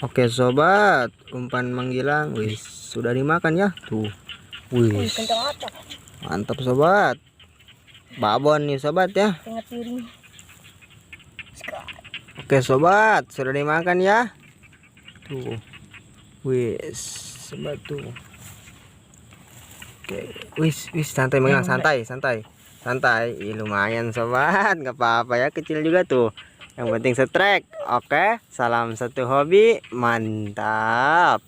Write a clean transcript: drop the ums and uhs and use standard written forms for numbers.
Oke sobat, umpan manggilang, wis sudah dimakan ya tuh. Wis mantap sobat, babon nih sobat ya. Oke sobat, sudah dimakan ya tuh. Wis sobat tuh. Oke, wis santai manggilang, santai. Lumayan sobat, nggak apa-apa ya, kecil juga tuh. Yang penting setrek. Oke, salam satu hobi, mantap.